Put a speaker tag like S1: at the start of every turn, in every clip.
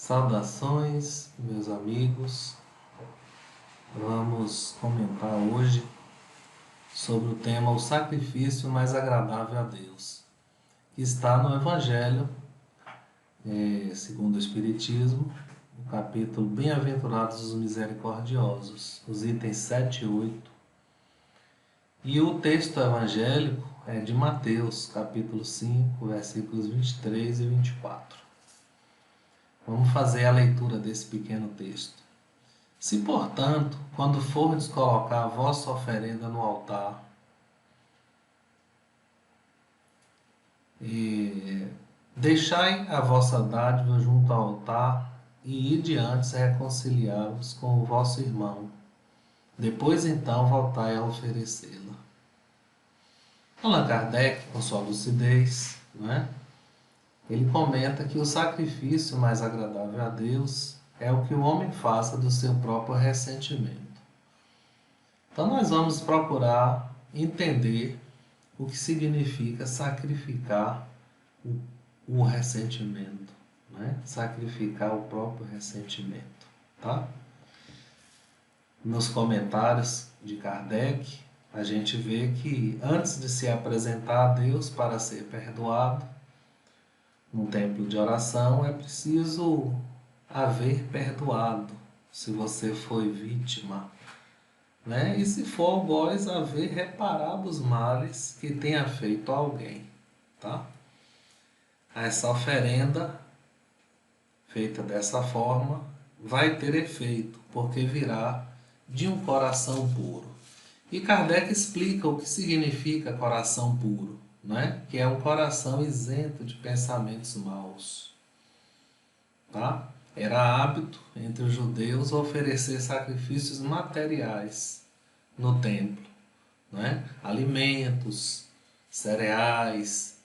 S1: Saudações, meus amigos. Vamos comentar hoje sobre o tema O Sacrifício Mais Agradável a Deus, que está no Evangelho, segundo o Espiritismo, no capítulo Bem-aventurados os Misericordiosos, os itens 7 e 8. E o texto evangélico é de Mateus, capítulo 5, versículos 23 e 24. Vamos fazer a leitura desse pequeno texto. Se, portanto, quando fordes colocar a vossa oferenda no altar, deixai a vossa dádiva junto ao altar e ide antes reconciliar-vos com o vosso irmão. Depois, então, voltai a oferecê-la. Allan Kardec, com sua lucidez, ele comenta que o sacrifício mais agradável a Deus é o que o homem faça do seu próprio ressentimento. Então nós vamos procurar entender o que significa sacrificar o ressentimento, sacrificar o próprio ressentimento, tá? Nos comentários de Kardec, a gente vê que antes de se apresentar a Deus para ser perdoado, num templo de oração é preciso haver perdoado, se você foi vítima, e se for algoz, haver reparado os males que tenha feito a alguém, tá? Essa oferenda feita dessa forma vai ter efeito, porque virá de um coração puro. E Kardec explica o que significa coração puro, que é um coração isento de pensamentos maus, tá? Era hábito entre os judeus oferecer sacrifícios materiais no templo, alimentos, cereais,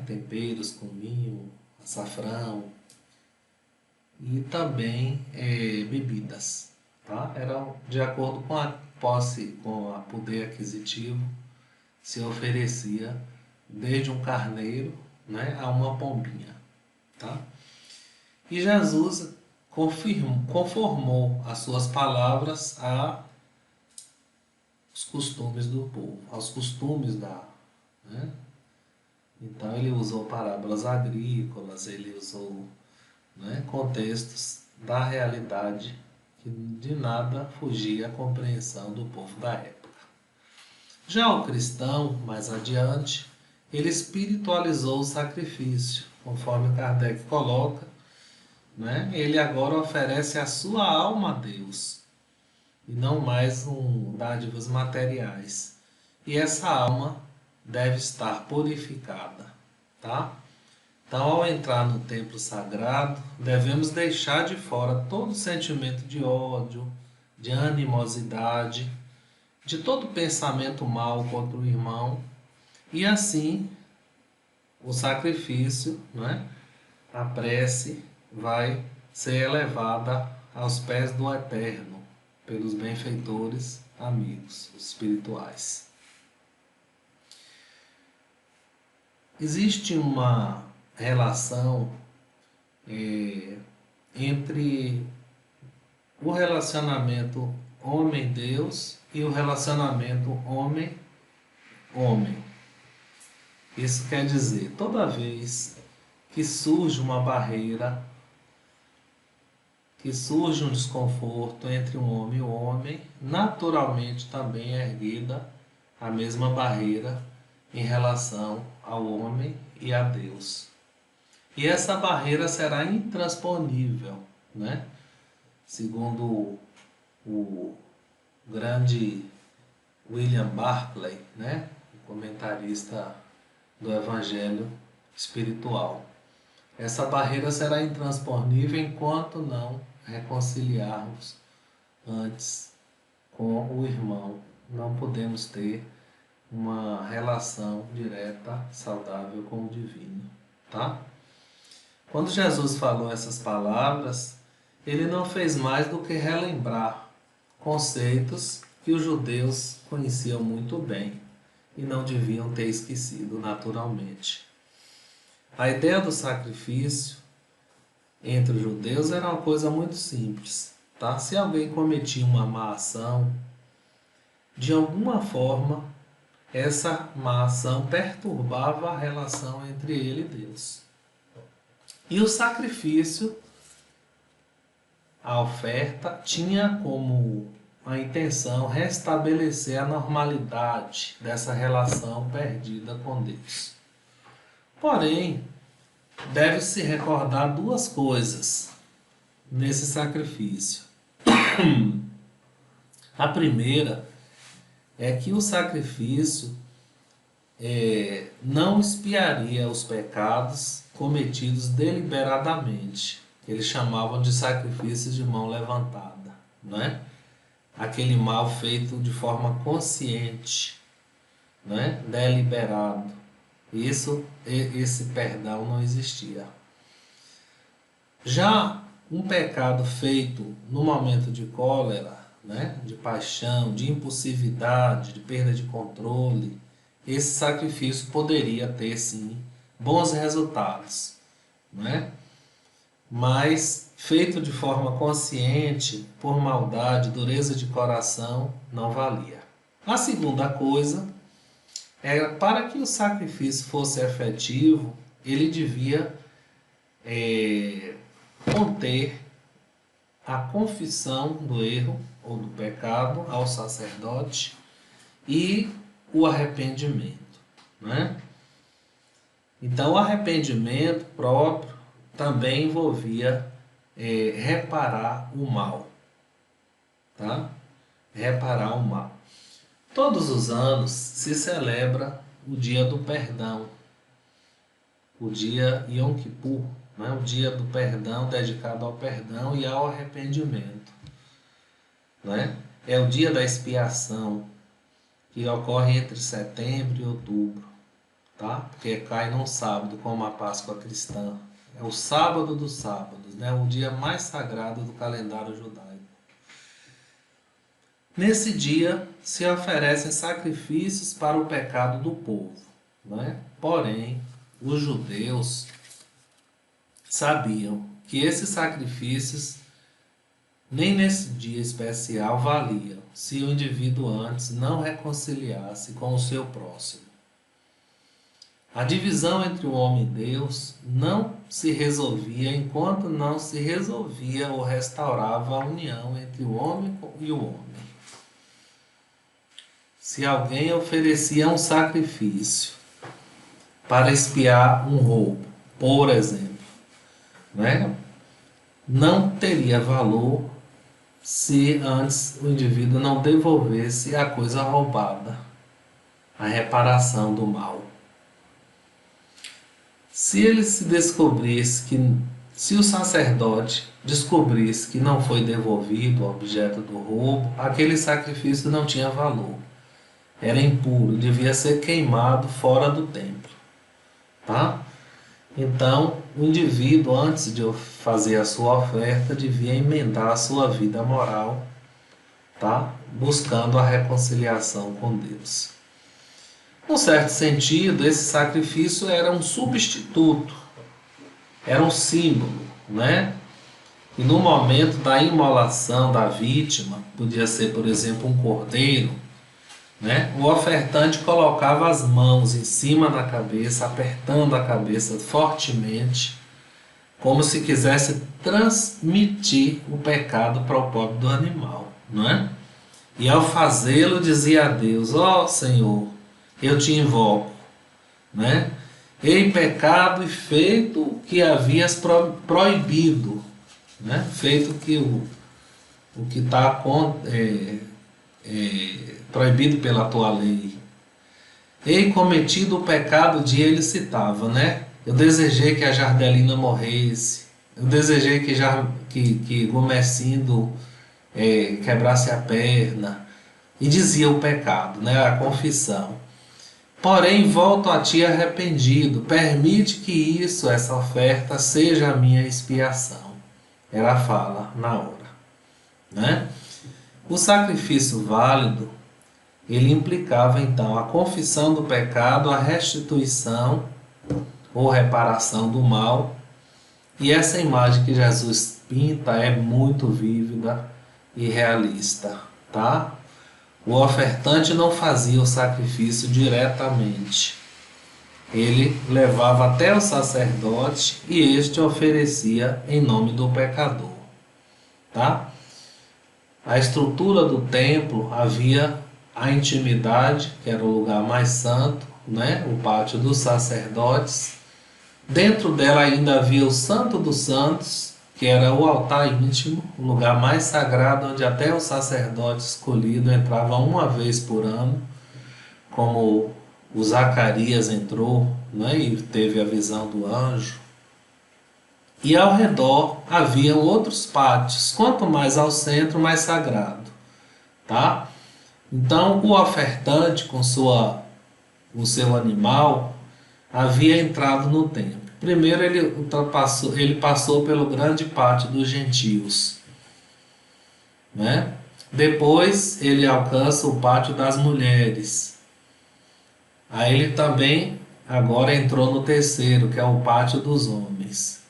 S1: temperos com vinho, açafrão e também bebidas, tá? Era de acordo com a posse, com o poder aquisitivo, se oferecia desde um carneiro, a uma pombinha, tá? E Jesus conformou as suas palavras aos costumes do povo, aos costumes Então ele usou parábolas agrícolas, ele usou contextos da realidade que de nada fugia à compreensão do povo da época. Já o cristão, mais adiante, ele espiritualizou o sacrifício, conforme Kardec coloca, ele agora oferece a sua alma a Deus, e não mais dádivas materiais. E essa alma deve estar purificada, tá? Então, ao entrar no templo sagrado, devemos deixar de fora todo sentimento de ódio, de animosidade, de todo pensamento mau contra o irmão, e assim o sacrifício, a prece, vai ser elevada aos pés do Eterno pelos benfeitores amigos espirituais. Existe uma relação entre o relacionamento homem-Deus e o relacionamento homem-homem. Isso quer dizer, toda vez que surge uma barreira, que surge um desconforto entre um homem e um homem, naturalmente também é erguida a mesma barreira em relação ao homem e a Deus. E essa barreira será intransponível, Segundo o grande William Barclay, o comentarista do Evangelho espiritual. Essa barreira será intransponível enquanto não reconciliarmos antes com o irmão. Não podemos ter uma relação direta, saudável com o divino, tá? Quando Jesus falou essas palavras, ele não fez mais do que relembrar conceitos que os judeus conheciam muito bem e não deviam ter esquecido naturalmente. A ideia do sacrifício entre os judeus era uma coisa muito simples, tá? Se alguém cometia uma má ação, de alguma forma, essa má ação perturbava a relação entre ele e Deus. E o sacrifício, a oferta, tinha como a intenção restabelecer a normalidade dessa relação perdida com Deus. Porém, deve-se recordar duas coisas nesse sacrifício. A primeira é que o sacrifício não expiaria os pecados cometidos deliberadamente. Eles chamavam de sacrifícios de mão levantada, não é? Aquele mal feito de forma consciente, não é? Deliberado. Esse perdão não existia. Já um pecado feito no momento de cólera, né, de paixão, de impulsividade, de perda de controle, esse sacrifício poderia ter sim bons resultados, né? Mas feito de forma consciente, por maldade, dureza de coração, não valia. A segunda coisa era, para que o sacrifício fosse efetivo, ele devia conter a confissão do erro ou do pecado ao sacerdote e o arrependimento, né? Então, o arrependimento próprio também envolvia reparar o mal, tá? Reparar o mal. Todos os anos se celebra o dia do perdão, o dia Yom Kippur, né? O dia do perdão, dedicado ao perdão e ao arrependimento, né? É o dia da expiação, que ocorre entre setembro e outubro, tá? Porque cai num sábado, como a Páscoa cristã. É o sábado dos sábados, né? O dia mais sagrado do calendário judaico. Nesse dia se oferecem sacrifícios para o pecado do povo, né? Porém, os judeus sabiam que esses sacrifícios nem nesse dia especial valiam se o indivíduo antes não reconciliasse com o seu próximo. A divisão entre o homem e Deus não se resolvia enquanto não se resolvia ou restaurava a união entre o homem e o homem. Se alguém oferecia um sacrifício para expiar um roubo, por exemplo, né, não teria valor se antes o indivíduo não devolvesse a coisa roubada, a reparação do mal. Se ele se descobrisse se o sacerdote descobrisse que não foi devolvido o objeto do roubo, aquele sacrifício não tinha valor. Era impuro, devia ser queimado fora do templo, tá? Então, o indivíduo, antes de fazer a sua oferta, devia emendar a sua vida moral, tá? Buscando a reconciliação com Deus. Num certo sentido, esse sacrifício era um substituto, era um símbolo, né? E no momento da imolação da vítima, podia ser, por exemplo, um cordeiro, né? O ofertante colocava as mãos em cima da cabeça, apertando a cabeça fortemente, como se quisesse transmitir o pecado para o pobre do animal, não é? E ao fazê-lo dizia a Deus: ó Senhor, eu te invoco, né? Em pecado e feito o que havias proibido, né? Feito que o que está proibido pela tua lei. Ei cometido o pecado de ele citava, né? Eu desejei que a Jardelina morresse, eu desejei que Gomercindo quebrasse a perna, e dizia o pecado, né? A confissão. Porém, volto a ti arrependido, permite que essa oferta, seja a minha expiação. Era a fala na hora, né? O sacrifício válido, ele implicava então a confissão do pecado, a restituição ou reparação do mal E essa imagem que Jesus pinta é muito vívida e realista, tá? O ofertante não fazia o sacrifício diretamente. Ele levava até o sacerdote e este oferecia em nome do pecador, tá? A estrutura do templo havia a intimidade, que era o lugar mais santo, né? O pátio dos sacerdotes. Dentro dela ainda havia o Santo dos Santos, que era o altar íntimo, o lugar mais sagrado onde até o sacerdote escolhido entrava uma vez por ano, como o Zacarias entrou, né, e teve a visão do anjo. E ao redor haviam outros pátios, quanto mais ao centro, mais sagrado, tá? Então o ofertante com o seu animal havia entrado no templo. Primeiro ele passou pelo grande pátio dos gentios, né? Depois ele alcança o pátio das mulheres. Aí ele também agora entrou no terceiro, que é o pátio dos homens.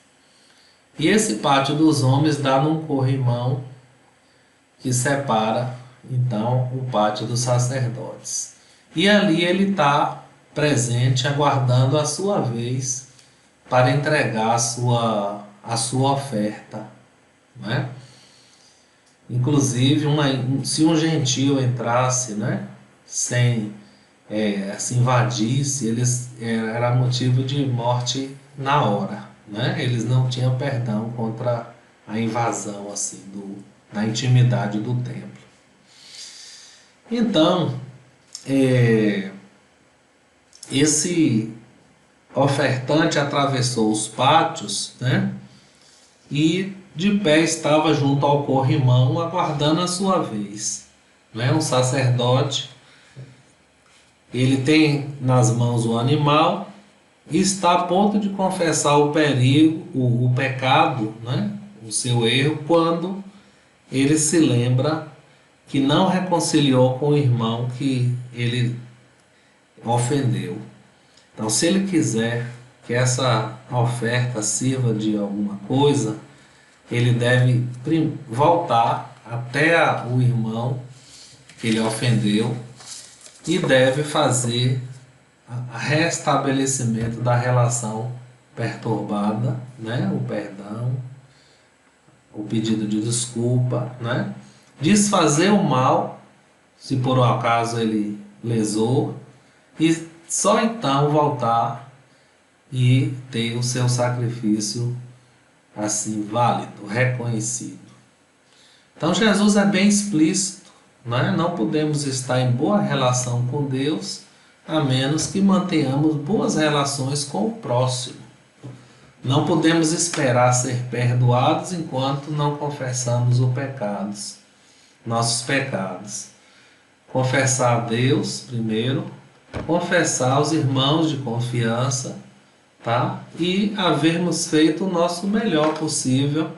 S1: E esse pátio dos homens dá num corrimão que separa então o pátio dos sacerdotes. E ali ele está presente, aguardando a sua vez para entregar a sua oferta, né? Inclusive, se um gentio entrasse, né, sem se invadisse, era motivo de morte na hora, né? Eles não tinham perdão contra a invasão assim da intimidade do templo. Então, esse ofertante atravessou os pátios, né? E de pé estava junto ao corrimão, aguardando a sua vez, né? Um sacerdote, ele tem nas mãos o animal e está a ponto de confessar o perigo, o pecado, né? O seu erro, quando ele se lembra que não reconciliou com o irmão que ele ofendeu. Então, se ele quiser que essa oferta sirva de alguma coisa, ele deve voltar até o irmão que ele ofendeu e deve fazer o restabelecimento da relação perturbada, né? O perdão, o pedido de desculpa, né? Desfazer o mal, se por um acaso ele lesou, e só então voltar e ter o seu sacrifício assim válido, reconhecido. Então Jesus é bem explícito, né? Não podemos estar em boa relação com Deus a menos que mantenhamos boas relações com o próximo. Não podemos esperar ser perdoados enquanto não confessamos nossos pecados. Confessar a Deus primeiro, confessar aos irmãos de confiança, tá? E havermos feito o nosso melhor possível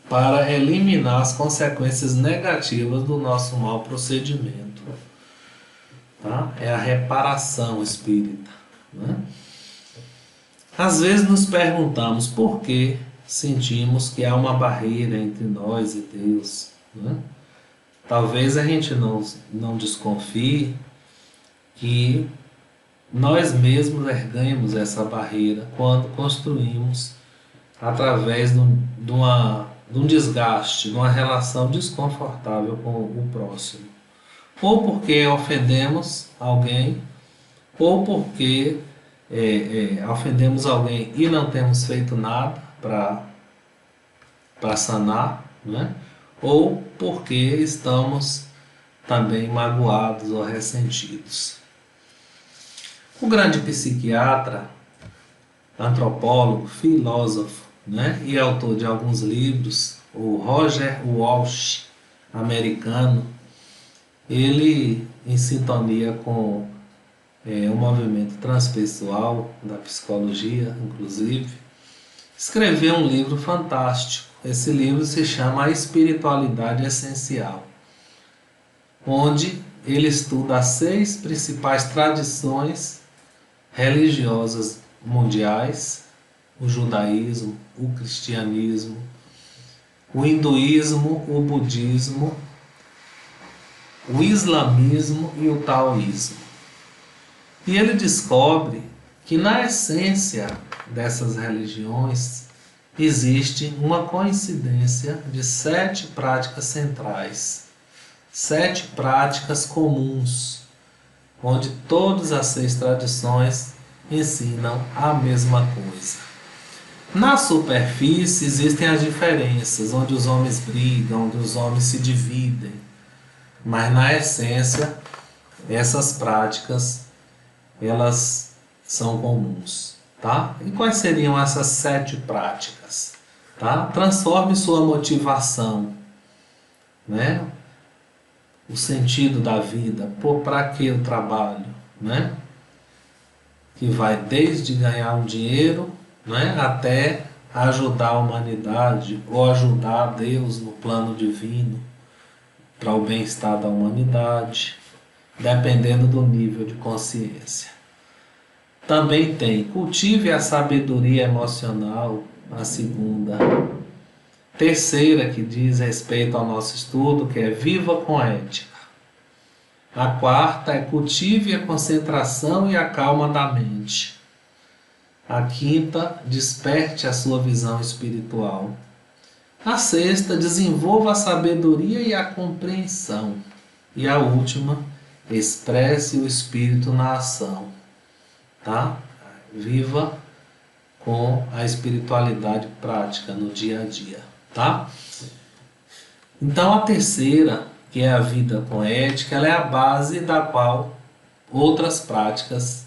S1: para eliminar as consequências negativas do nosso mau procedimento, tá? É a reparação espírita, né? Às vezes nos perguntamos por que sentimos que há uma barreira entre nós e Deus, né? Talvez a gente não desconfie que nós mesmos erguemos essa barreira quando construímos através de um desgaste, de uma relação desconfortável com o próximo. Ou porque ofendemos alguém, ou porque ofendemos alguém e não temos feito nada para sanar, né? Ou porque estamos também magoados ou ressentidos. O grande psiquiatra, antropólogo, filósofo, né, e autor de alguns livros, o Roger Walsh, americano, ele, em sintonia com o movimento transpessoal da psicologia, inclusive, escreveu um livro fantástico. Esse livro se chama A Espiritualidade Essencial, onde ele estuda as 6 principais tradições religiosas mundiais o judaísmo, o cristianismo, o hinduísmo, o budismo, o islamismo e o taoísmo. E ele descobre que na essência dessas religiões existe uma coincidência de 7 práticas centrais, 7 práticas comuns, onde todas as 6 tradições ensinam a mesma coisa. Na superfície existem as diferenças, onde os homens brigam, onde os homens se dividem, mas na essência essas práticas elas são comuns, tá? E quais seriam essas 7 práticas? Tá? Transforme sua motivação, né? O sentido da vida, para que o trabalho, né? Que vai desde ganhar um dinheiro, né, até ajudar a humanidade ou ajudar Deus no plano divino para o bem-estar da humanidade, dependendo do nível de consciência. Também tem cultive a sabedoria emocional, a segunda. Terceira, que diz respeito ao nosso estudo, que é viva com ética. A quarta é cultive a concentração e a calma da mente. A quinta, desperte a sua visão espiritual. A sexta, desenvolva a sabedoria e a compreensão. E a última, expresse o espírito na ação. Tá? Viva com a espiritualidade prática no dia a dia. Tá? Então a terceira, que é a vida com ética, ela é a base da qual outras práticas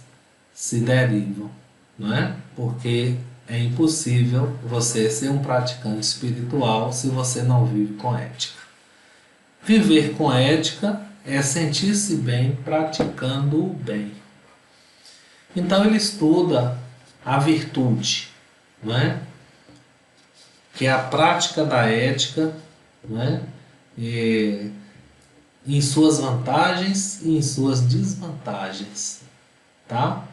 S1: se derivam. Não é? Porque é impossível você ser um praticante espiritual se você não vive com ética. Viver com ética é sentir-se bem praticando o bem. Então ele estuda a virtude, não é? Que é a prática da ética, não é? Em suas vantagens e em suas desvantagens, tá?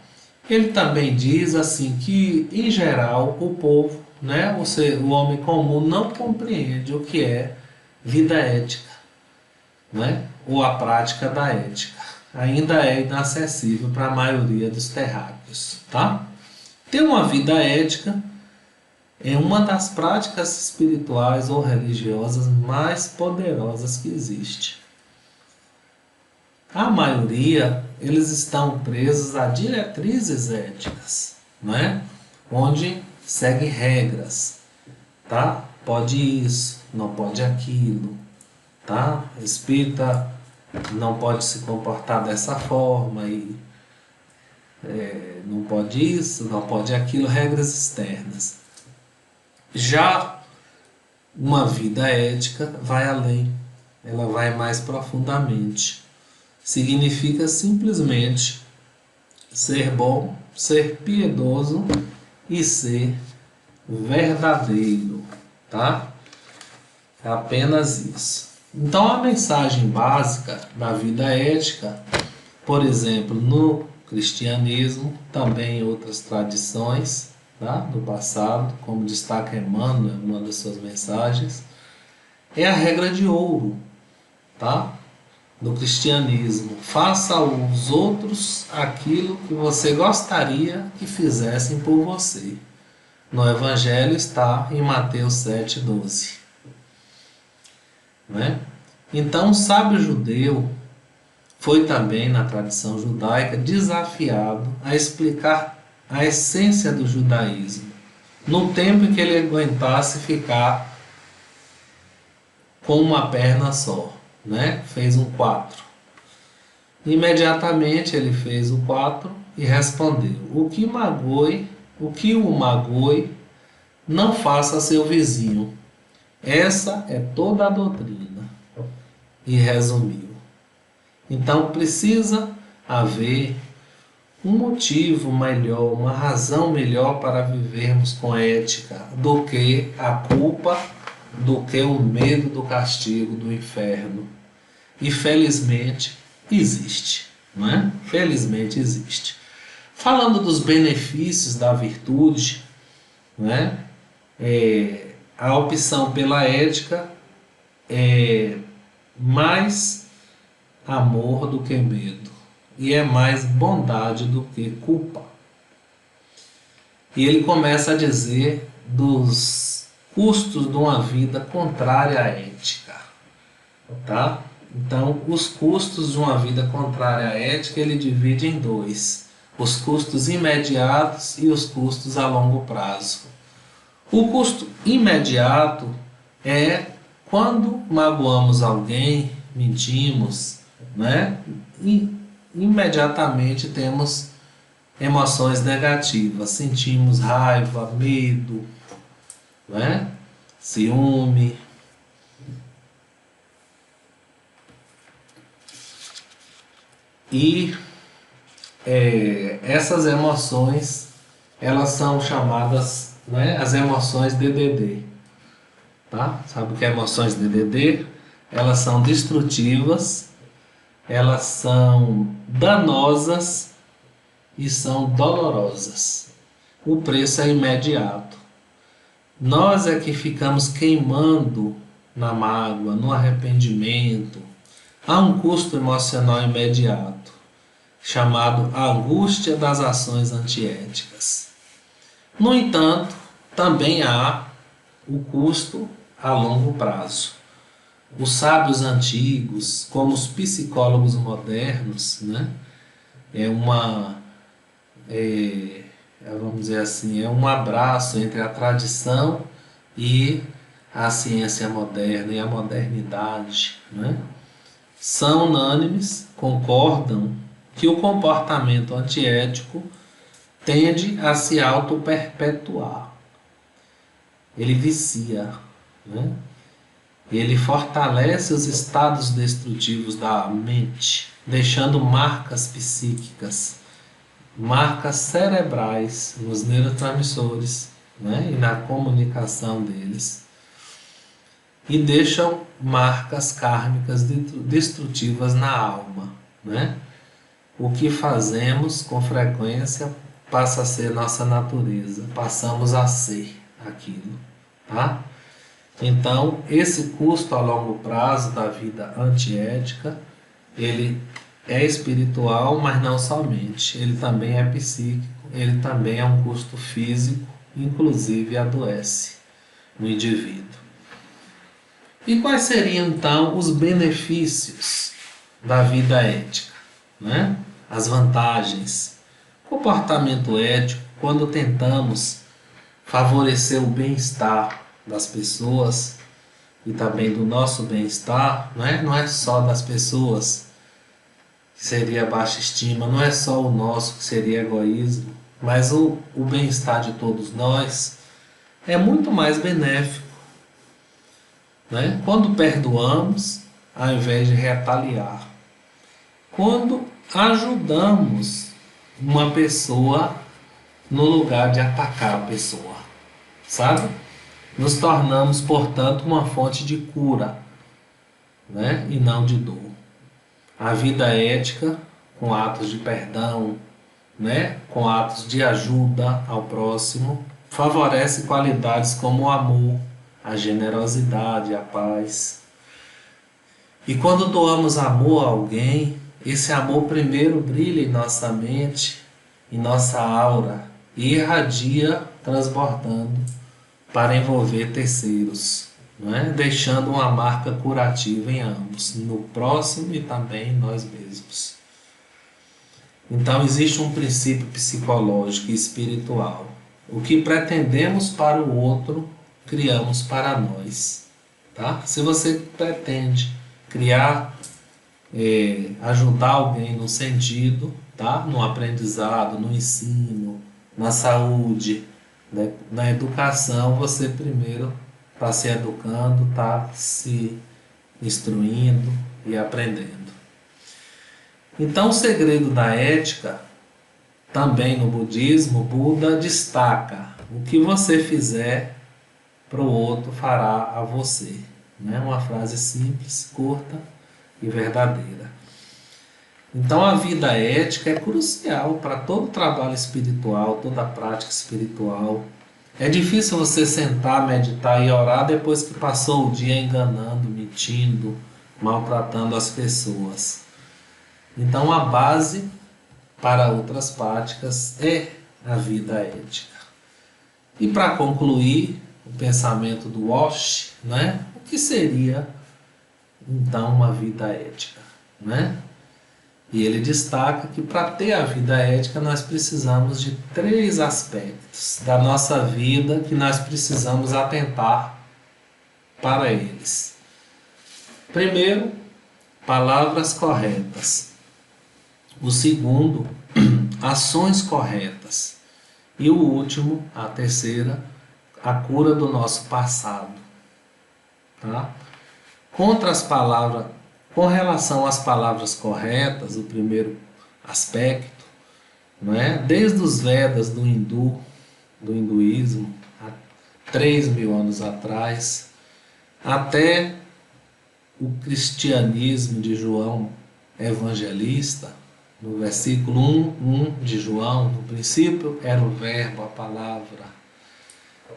S1: Ele também diz assim que, em geral, o povo, né, o homem comum não compreende o que é vida ética, né, ou a prática da ética. Ainda é inacessível para a maioria dos terráqueos. Tá? Ter uma vida ética é uma das práticas espirituais ou religiosas mais poderosas que existe. A maioria, eles estão presos a diretrizes éticas, né? Onde seguem regras, tá? Pode isso, não pode aquilo, tá? Espírita não pode se comportar dessa forma e não pode isso, não pode aquilo, regras externas. Já uma vida ética vai além, ela vai mais profundamente. Significa simplesmente ser bom, ser piedoso e ser verdadeiro, tá? É apenas isso. Então a mensagem básica da vida ética, por exemplo, no cristianismo, também em outras tradições, tá? Do passado, como destaca Emmanuel em uma das suas mensagens, é a regra de ouro, tá? Do cristianismo. Faça aos outros aquilo que você gostaria que fizessem por você. No Evangelho está em Mateus 7,12. Né? Então, o sábio judeu foi também, na tradição judaica, desafiado a explicar a essência do judaísmo, no tempo em que ele aguentasse ficar com uma perna só. Né? Fez um 4. Imediatamente ele fez o 4 e respondeu: o que o magoe, não faça a seu vizinho. Essa é toda a doutrina. E resumiu. Então precisa haver um motivo melhor, uma razão melhor para vivermos com ética do que a culpa, do que o medo do castigo do inferno. E felizmente existe, não é? Felizmente existe. Falando dos benefícios da virtude, né? A opção pela ética é mais amor do que medo, e é mais bondade do que culpa. E ele começa a dizer dos custos de uma vida contrária à ética, tá? Então, os custos de uma vida contrária à ética ele divide em dois: os custos imediatos e os custos a longo prazo. O custo imediato é quando magoamos alguém, mentimos, né? E imediatamente temos emoções negativas, sentimos raiva, medo, né? Ciúme. E essas emoções, elas são chamadas, né, as emoções DDD, tá? Sabe o que é emoções DDD? Elas são destrutivas, elas são danosas e são dolorosas. O preço é imediato. Nós é que ficamos queimando na mágoa, no arrependimento. Há um custo emocional imediato, chamado angústia das ações antiéticas. No entanto, também há o custo a longo prazo. Os sábios antigos, como os psicólogos modernos, né, é uma, vamos dizer assim, é um abraço entre a tradição e a ciência moderna e a modernidade, né? São unânimes, concordam que o comportamento antiético tende a se auto-perpetuar. Ele vicia, né? Ele fortalece os estados destrutivos da mente, deixando marcas psíquicas, marcas cerebrais nos neurotransmissores, né? E na comunicação deles. E deixam marcas kármicas destrutivas na alma, né? O que fazemos com frequência passa a ser nossa natureza, passamos a ser aquilo, tá? Então, esse custo a longo prazo da vida antiética, ele é espiritual, mas não somente, ele também é psíquico, ele também é um custo físico, inclusive adoece no indivíduo. E quais seriam então os benefícios da vida ética, né? As vantagens. Comportamento ético, quando tentamos favorecer o bem-estar das pessoas e também do nosso bem-estar, né? Não é só das pessoas, que seria baixa estima, não é só o nosso, que seria egoísmo, mas o bem-estar de todos nós é muito mais benéfico, né? Quando perdoamos, ao invés de retaliar. Quando ajudamos uma pessoa no lugar de atacar a pessoa, sabe? Nos tornamos, portanto, uma fonte de cura, né? E não de dor. A vida ética, com atos de perdão, né? Com atos de ajuda ao próximo, favorece qualidades como o amor, a generosidade, a paz. E quando doamos amor a alguém, esse amor primeiro brilha em nossa mente, em nossa aura, e irradia, transbordando para envolver terceiros, não é? Deixando uma marca curativa em ambos, no próximo e também em nós mesmos. Então existe um princípio psicológico e espiritual. O que pretendemos para o outro, criamos para nós. Tá? Se você pretende criar, ajudar alguém no sentido, tá? No aprendizado, no ensino, na saúde, né? Na educação, você primeiro está se educando, está se instruindo e aprendendo. Então, o segredo da ética, também no budismo, Buda destaca: o que você fizer para o outro fará a você. Né? Uma frase simples, curta e verdadeira. Então, a vida ética é crucial para todo trabalho espiritual, toda prática espiritual. É difícil você sentar, meditar e orar depois que passou o dia enganando, mentindo, maltratando as pessoas. Então a base para outras práticas é a vida ética. E para concluir o pensamento do Walsh, né? O que seria então uma vida ética, né? E ele destaca que para ter a vida ética nós precisamos de 3 aspectos da nossa vida que nós precisamos atentar para eles. Primeiro, palavras corretas. O segundo, ações corretas. E o último, a terceira, a cura do nosso passado. Tá? Com relação às palavras corretas, o primeiro aspecto, não é? Desde os Vedas do hinduísmo, há 3.000 anos atrás, até o cristianismo de João Evangelista, no versículo 1 de João, no princípio era o verbo, a palavra,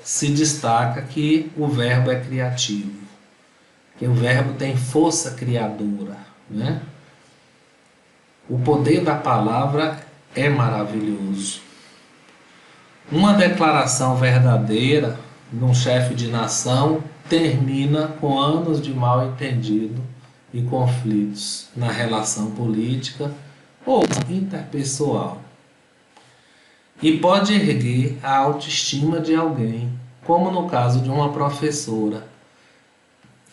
S1: se destaca que o verbo é criativo, que o verbo tem força criadora, né? O poder da palavra é maravilhoso. Uma declaração verdadeira de um chefe de nação termina com anos de mal entendido e conflitos na relação política ou interpessoal. E pode erguer a autoestima de alguém, como no caso de uma professora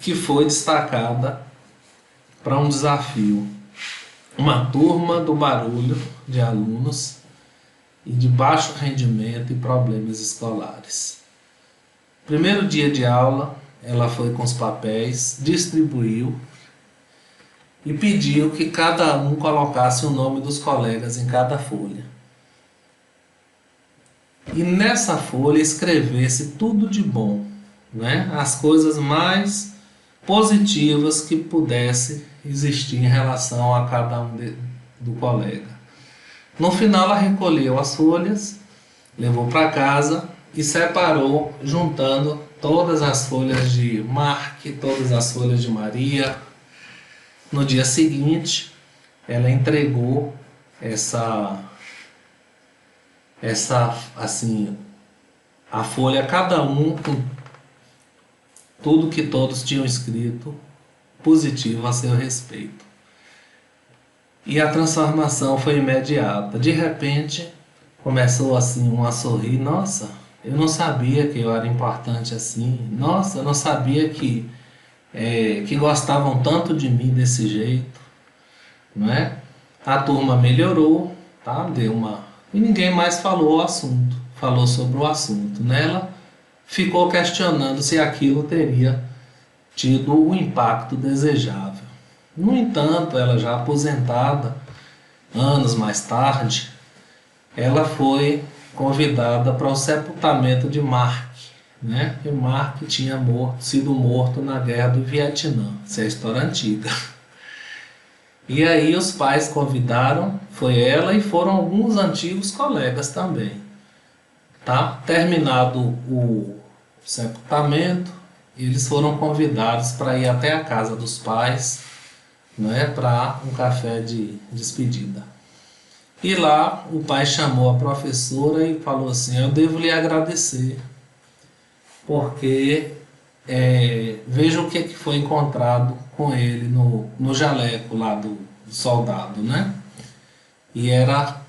S1: que foi destacada para um desafio. Uma turma do barulho de alunos e de baixo rendimento e problemas escolares. Primeiro dia de aula, ela foi com os papéis, distribuiu e pediu que cada um colocasse o nome dos colegas em cada folha. E nessa folha escrevesse tudo de bom, né? As coisas mais positivas que pudesse existir em relação a cada um do colega. No final ela recolheu as folhas, levou para casa e separou, juntando todas as folhas de Mark, todas as folhas de Maria. No dia seguinte, ela entregou a folha a cada um com tudo que todos tinham escrito positivo a seu respeito. E a transformação foi imediata. De repente, começou assim um a sorrir. Nossa, eu não sabia que eu era importante assim. Nossa, eu não sabia que gostavam tanto de mim desse jeito, não é? A turma melhorou, tá? E ninguém mais falou o assunto, falou sobre o assunto, né? Ela ficou questionando se aquilo teria tido o impacto desejável. No entanto, ela já aposentada, anos mais tarde, ela foi convidada para o sepultamento de Mark, né? E Mark tinha sido morto na guerra do Vietnã. Essa é a história antiga. E aí os pais convidaram, foi ela e foram alguns antigos colegas também. Tá? Terminado o sepultamento, eles foram convidados para ir até a casa dos pais, né, para um café de despedida. E lá o pai chamou a professora e falou assim: eu devo lhe agradecer, porque veja o que foi encontrado com ele no jaleco lá do soldado, né? E era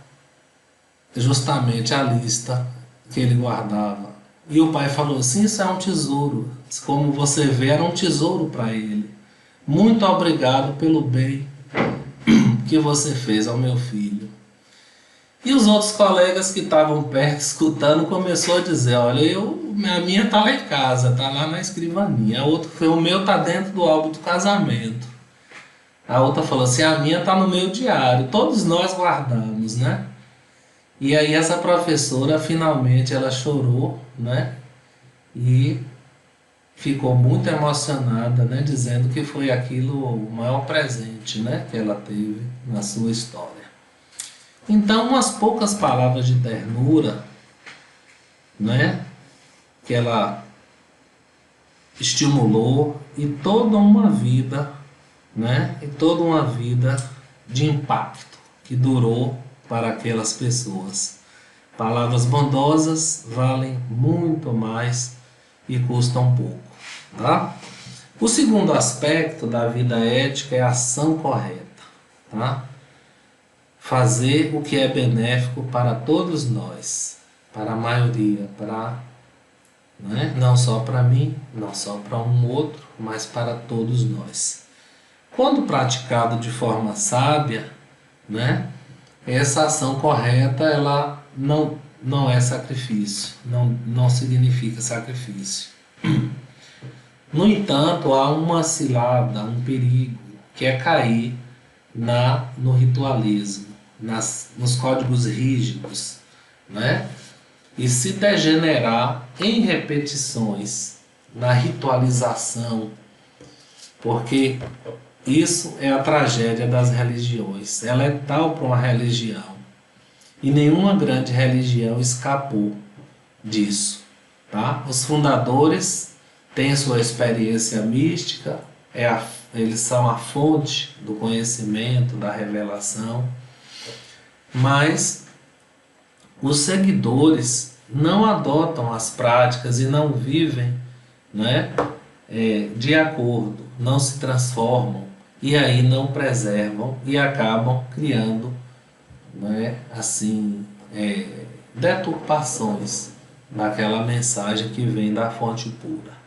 S1: justamente a lista que ele guardava. E o pai falou assim: isso é um tesouro. Como você vê, era um tesouro para ele. Muito obrigado pelo bem que você fez ao meu filho. E os outros colegas que estavam perto escutando começou a dizer: olha, a minha está lá em casa, está lá na escrivaninha. A outra falou: o meu está dentro do álbum do casamento. A outra falou assim: a minha está no meu diário. Todos nós guardamos, né? E aí essa professora finalmente ela chorou, né? E ficou muito emocionada, né? Dizendo que foi aquilo o maior presente, né? Que ela teve na sua história. Então, umas poucas palavras de ternura, né? que ela estimulou e toda uma vida, né? E toda uma vida de impacto que durou para aquelas pessoas. Palavras bondosas valem muito mais e custam pouco, tá? O segundo aspecto da vida ética é a ação correta, tá? Fazer o que é benéfico para todos nós, para a maioria, né? Não só para mim, não só para um outro, mas para todos nós. Quando praticado de forma sábia, né? Essa ação correta, ela não é sacrifício, não significa sacrifício. No entanto, há uma cilada, um perigo, que é cair no ritualismo, nos códigos rígidos, né? E se degenerar em repetições, na ritualização, porque isso é a tragédia das religiões. Ela é tal para uma religião. E nenhuma grande religião escapou disso. Tá? Os fundadores têm sua experiência mística, eles são a fonte do conhecimento, da revelação. Mas os seguidores não adotam as práticas e não vivem, né, de acordo, não se transformam e aí não preservam e acabam criando, né, assim, deturpações naquela mensagem que vem da fonte pura.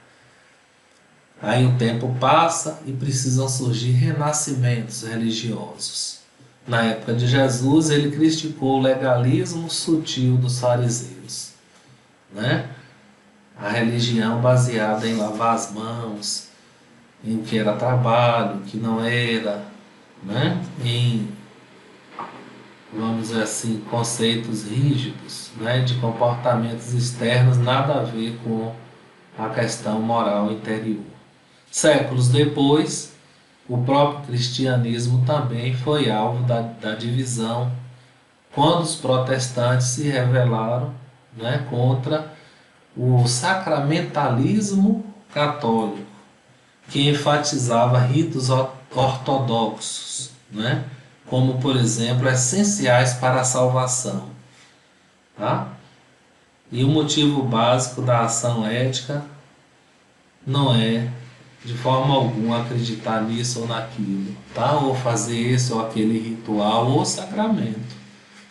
S1: Aí o tempo passa e precisam surgir renascimentos religiosos. Na época de Jesus, ele criticou o legalismo sutil dos fariseus, né? A religião baseada em lavar as mãos, em que era trabalho, que não era, né? Em, vamos dizer assim, conceitos rígidos, né? De comportamentos externos, nada a ver com a questão moral interior. Séculos depois, o próprio cristianismo também foi alvo da divisão, quando os protestantes se rebelaram, né, contra o sacramentalismo católico, que enfatizava ritos ortodoxos, né, como, por exemplo, essenciais para a salvação. Tá? E o motivo básico da ação ética não é de forma alguma acreditar nisso ou naquilo, tá? Ou fazer esse ou aquele ritual ou sacramento,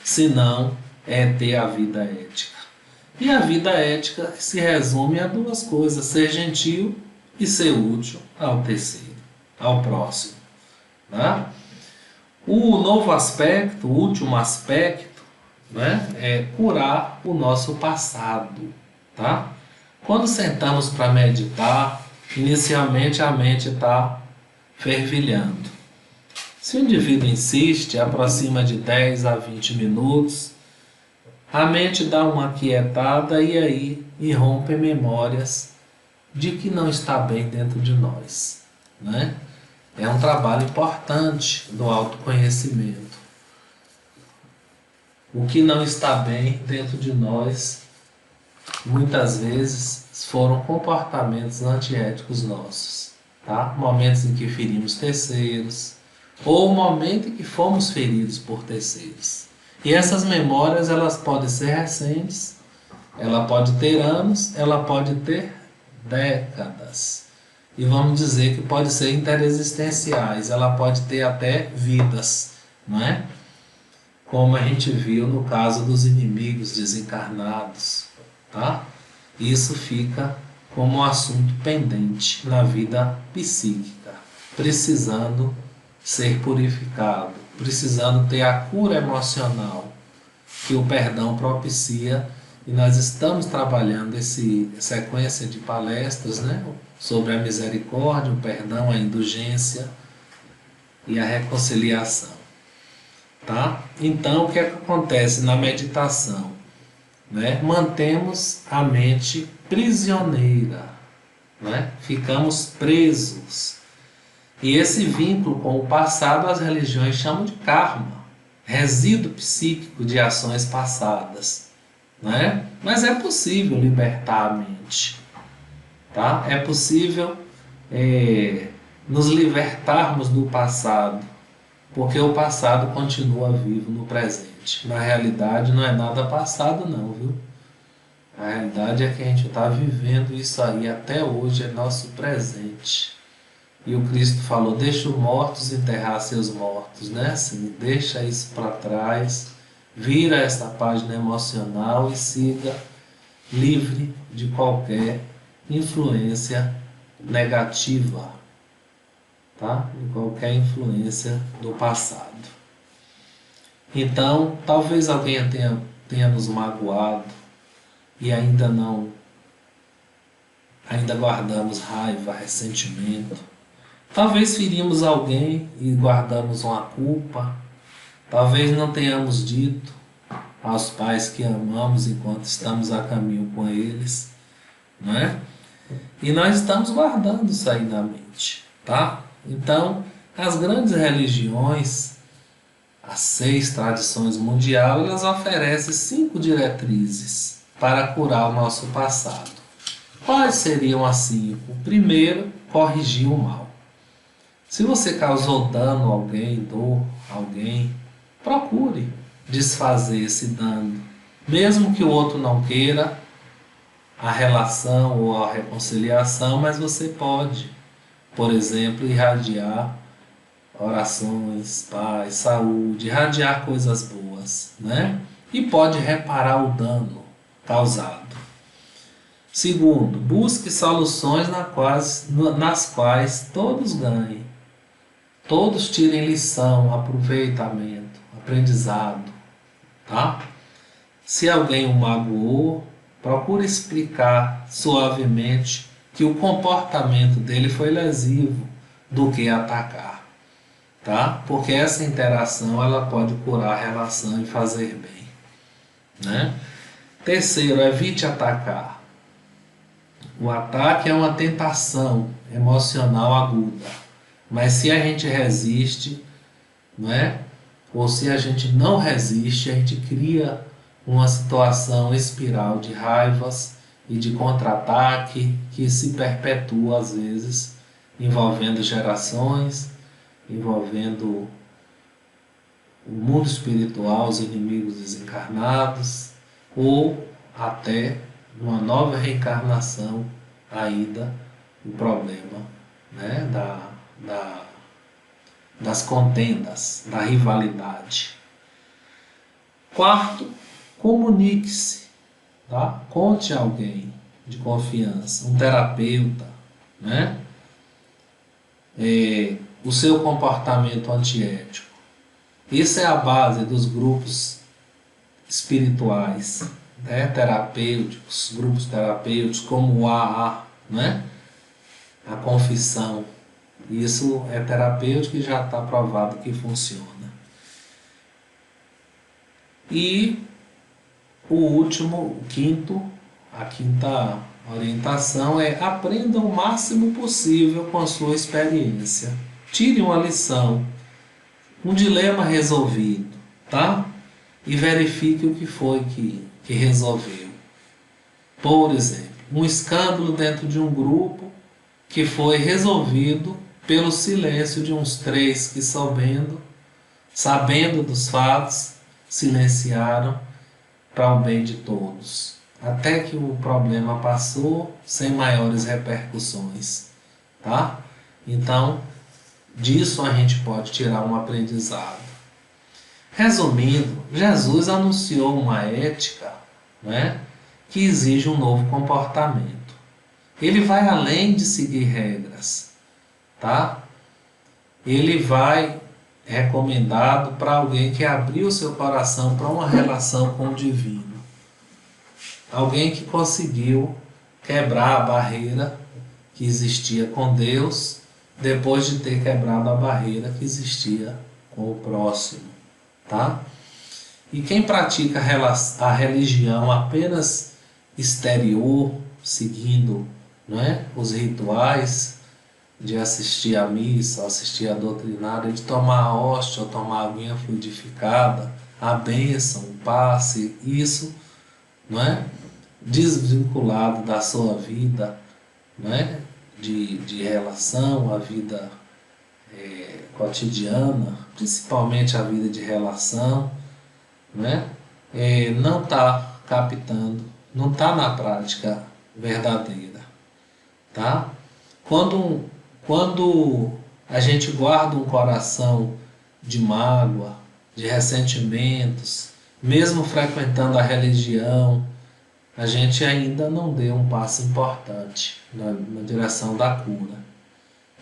S1: senão é ter a vida ética. E a vida ética se resume a duas coisas: ser gentil e ser útil ao terceiro, ao próximo, tá? O novo aspecto, o último aspecto, né, é curar o nosso passado, tá? Quando sentamos para meditar, inicialmente a mente está fervilhando. Se o indivíduo insiste, aproxima de 10 a 20 minutos, a mente dá uma aquietada e aí irrompe memórias de que não está bem dentro de nós, né? É um trabalho importante do autoconhecimento. O que não está bem dentro de nós, muitas vezes, foram comportamentos antiéticos nossos, tá? Momentos em que ferimos terceiros, ou o momento em que fomos feridos por terceiros. E essas memórias, elas podem ser recentes, ela pode ter anos, ela pode ter décadas. E vamos dizer que pode ser interexistenciais, ela pode ter até vidas, não é? Como a gente viu no caso dos inimigos desencarnados, tá? Isso fica como um assunto pendente na vida psíquica, precisando ser purificado, precisando ter a cura emocional que o perdão propicia. E nós estamos trabalhando essa sequência de palestras, né, sobre a misericórdia, o perdão, a indulgência e a reconciliação. Tá? Então, o que é que acontece na meditação? Né? Mantemos a mente prisioneira, né? Ficamos presos. E esse vínculo com o passado as religiões chamam de karma, resíduo psíquico de ações passadas. né? Mas é possível libertar a mente, tá? É possível nos libertarmos do passado, porque o passado continua vivo no presente. Na realidade, não é nada passado, não, viu? A realidade é que a gente está vivendo isso aí até hoje, é nosso presente. E o Cristo falou: deixa os mortos enterrar seus mortos, né? Assim, deixa isso para trás, vira essa página emocional e siga livre de qualquer influência negativa, tá? De qualquer influência do passado. Então, talvez alguém tenha nos magoado e ainda guardamos raiva, ressentimento. Talvez ferimos alguém e guardamos uma culpa. Talvez não tenhamos dito aos pais que amamos enquanto estamos a caminho com eles, não é? E nós estamos guardando isso aí na mente, tá? Então, as grandes religiões, as 6 tradições mundiais, elas oferecem 5 diretrizes para curar o nosso passado. Quais seriam as 5? Primeiro, corrigir o mal. Se você causou dano a alguém, dor a alguém, procure desfazer esse dano. Mesmo que o outro não queira a relação ou a reconciliação, mas você pode, por exemplo, irradiar orações, paz, saúde, irradiar coisas boas, né? E pode reparar o dano causado. Segundo, busque soluções nas quais todos ganhem. Todos tirem lição, aproveitamento, aprendizado, tá? Se alguém o magoou, procure explicar suavemente que o comportamento dele foi lesivo do que atacar, tá? Porque essa interação ela pode curar a relação e fazer bem, né? Terceiro, evite atacar. O ataque é uma tentação emocional aguda. Mas se a gente resiste, não é? Ou se a gente não resiste, a gente cria uma situação espiral de raivas e de contra-ataque que se perpetua às vezes, envolvendo gerações, envolvendo o mundo espiritual, os inimigos desencarnados, ou até numa nova reencarnação ainda o problema, né, das contendas, da rivalidade. Quarto, comunique-se, tá? Conte a alguém de confiança, um terapeuta, né? O seu comportamento antiético. Isso é a base dos grupos espirituais, né? Terapêuticos, grupos terapêuticos como o AA, né? A confissão. Isso é terapêutico e já está provado que funciona. E o último, a quinta orientação é: aprenda o máximo possível com a sua experiência. Tire uma lição, um dilema resolvido, tá? E verifique o que foi que resolveu. Por exemplo, um escândalo dentro de um grupo que foi resolvido pelo silêncio de uns 3 que, sabendo dos fatos, silenciaram para o bem de todos, até que o problema passou sem maiores repercussões, tá? Então, disso a gente pode tirar um aprendizado. Resumindo, Jesus anunciou uma ética, né, que exige um novo comportamento. Ele vai além de seguir regras, tá? Ele vai recomendado para alguém que abriu seu coração para uma relação com o divino. Alguém que conseguiu quebrar a barreira que existia com Deus, depois de ter quebrado a barreira que existia com o próximo, tá? E quem pratica a religião apenas exterior, seguindo, não é, os rituais de assistir à missa, assistir à doutrinária, de tomar a hóstia ou tomar a aguinha fluidificada, a bênção, o passe, isso não é? Desvinculado da sua vida, não é? De relação, a vida cotidiana, principalmente a vida de relação, né? Não está captando, não está na prática verdadeira, tá? Quando a gente guarda um coração de mágoa, de ressentimentos, mesmo frequentando a religião, a gente ainda não deu um passo importante na direção da cura.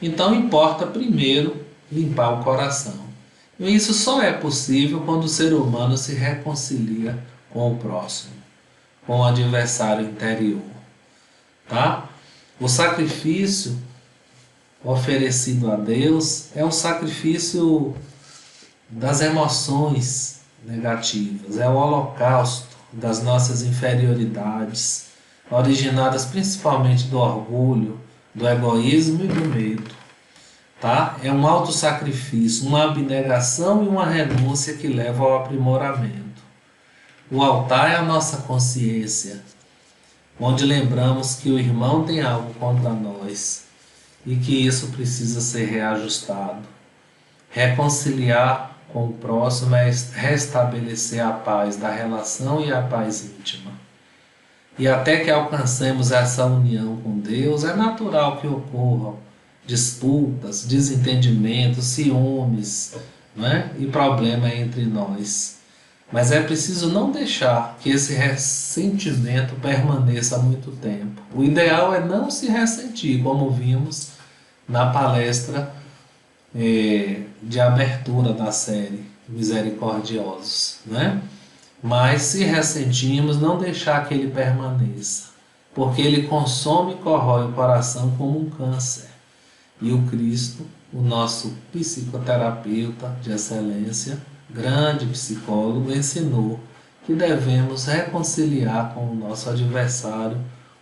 S1: Então importa primeiro limpar o coração. E isso só é possível quando o ser humano se reconcilia com o próximo, com o adversário interior, tá? O sacrifício oferecido a Deus é um sacrifício das emoções negativas, é o holocausto das nossas inferioridades, originadas principalmente do orgulho, do egoísmo e do medo. Tá? É um autossacrifício, uma abnegação e uma renúncia que levam ao aprimoramento. O altar é a nossa consciência, onde lembramos que o irmão tem algo contra nós e que isso precisa ser reajustado. Reconciliar com o próximo é restabelecer a paz da relação e a paz íntima. E até que alcancemos essa união com Deus, é natural que ocorram disputas, desentendimentos, ciúmes, né? E problema entre nós. Mas é preciso não deixar que esse ressentimento permaneça muito tempo. O ideal é não se ressentir, como vimos na palestra de abertura da série Misericordiosos, né? Mas se ressentimos, não deixar que ele permaneça, porque ele consome e corrói o coração como um câncer. E o Cristo, o nosso psicoterapeuta de excelência, grande psicólogo, ensinou que devemos reconciliar com o nosso adversário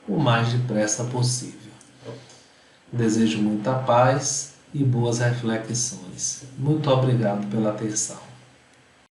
S1: o mais depressa possível. Desejo muita paz e boas reflexões. Muito obrigado pela atenção.